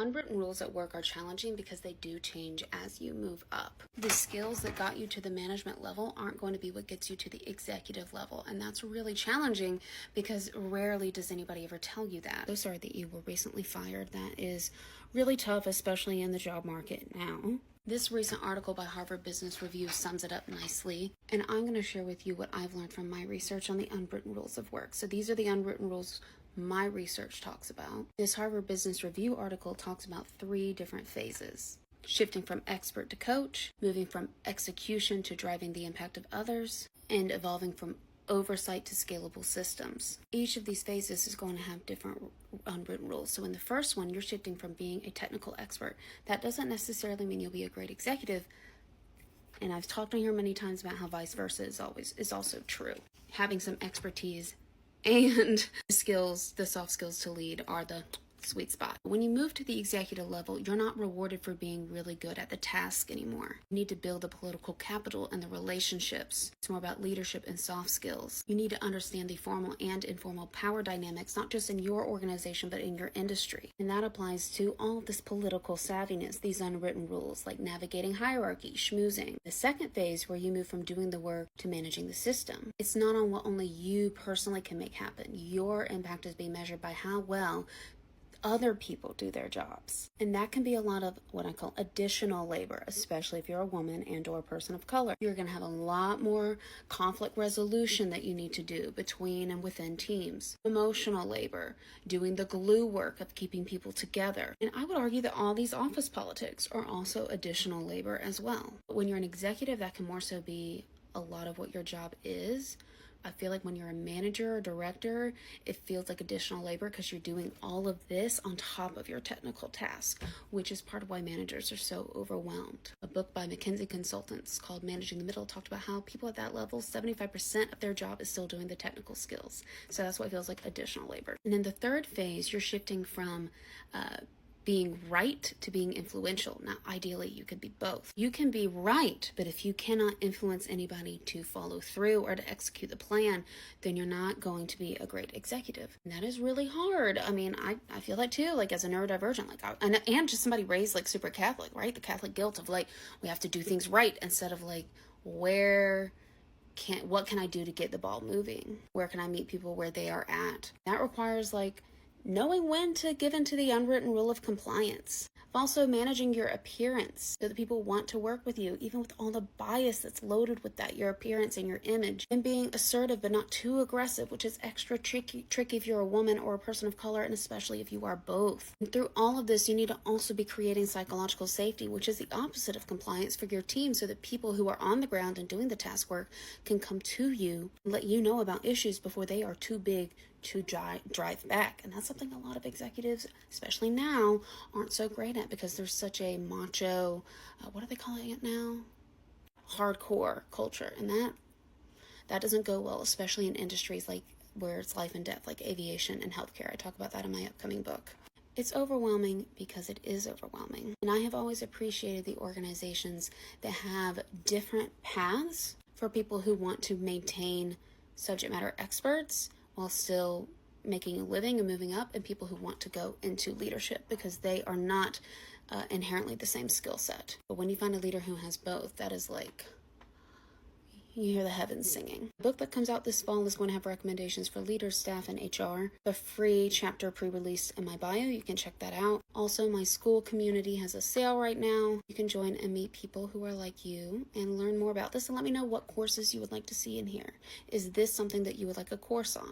Unwritten rules at work are challenging because they do change as you move up. The skills that got you to the management level aren't going to be what gets you to the executive level, and that's really challenging because rarely does anybody ever tell you that. So sorry that you were recently fired. That is really tough, especially in the job market now. This recent article by Harvard Business Review sums it up nicely, and I'm going to share with you what I've learned from my research on the unwritten rules of work. So these are the unwritten rules my research talks about. This Harvard Business Review article talks about 3 different phases: shifting from expert to coach, moving from execution to driving the impact of others, and evolving from oversight to scalable systems. Each of these phases is going to have different unwritten rules. So in the first one, you're shifting from being a technical expert. That doesn't necessarily mean you'll be a great executive. And I've talked on here many times about how vice versa is also true. Having some expertise and the soft skills to lead are the sweet spot. When you move to the executive level, you're not rewarded for being really good at the task anymore. You need to build the political capital and the relationships. It's more about leadership and soft skills. You need to understand the formal and informal power dynamics, not just in your organization, but in your industry. And that applies to all of this political savviness, these unwritten rules, like navigating hierarchy, schmoozing. The second phase, where you move from doing the work to managing the system. It's not on what only you personally can make happen. Your impact is being measured by how well other people do their jobs. And that can be a lot of what I call additional labor, especially if you're a woman and or a person of color. You're going to have a lot more conflict resolution that you need to do between and within teams. Emotional labor, doing the glue work of keeping people together. And I would argue that all these office politics are also additional labor as well. But when you're an executive, that can more so be a lot of what your job is. I feel like when you're a manager or director, it feels like additional labor because you're doing all of this on top of your technical task, which is part of why managers are so overwhelmed. A book by McKinsey Consultants called Managing the Middle talked about how people at that level, 75% of their job is still doing the technical skills. So that's why it feels like additional labor. And in the third phase, you're shifting from being right to being influential. Now, ideally, you could be both. You can be right, but if you cannot influence anybody to follow through or to execute the plan, then you're not going to be a great executive. And that is really hard. I mean, I feel that too, like as a neurodivergent, and just somebody raised like super Catholic, right? The Catholic guilt of like, we have to do things right instead of like, what can I do to get the ball moving? Where can I meet people where they are at? That requires like knowing when to give into the unwritten rule of compliance. Also managing your appearance so that people want to work with you, even with all the bias that's loaded with that, your appearance and your image. And being assertive but not too aggressive, which is extra tricky if you're a woman or a person of color, and especially if you are both. And through all of this, you need to also be creating psychological safety, which is the opposite of compliance, for your team, so that people who are on the ground and doing the task work can come to you and let you know about issues before they are too big to drive back. And that's something a lot of executives, especially now, aren't so great at because there's such a macho, what are they calling it now? Hardcore culture. And that doesn't go well, especially in industries like where it's life and death, like aviation and healthcare. I talk about that in my upcoming book. It's overwhelming because it is overwhelming. And I have always appreciated the organizations that have different paths for people who want to maintain subject matter experts while still making a living and moving up, and people who want to go into leadership because they are not inherently the same skill set. But when you find a leader who has both, that is like, you hear the heavens singing. The book that comes out this fall is going to have recommendations for leaders, staff, and HR. A free chapter pre-released in my bio. You can check that out. Also, my school community has a sale right now. You can join and meet people who are like you and learn more about this, and let me know what courses you would like to see in here. Is this something that you would like a course on?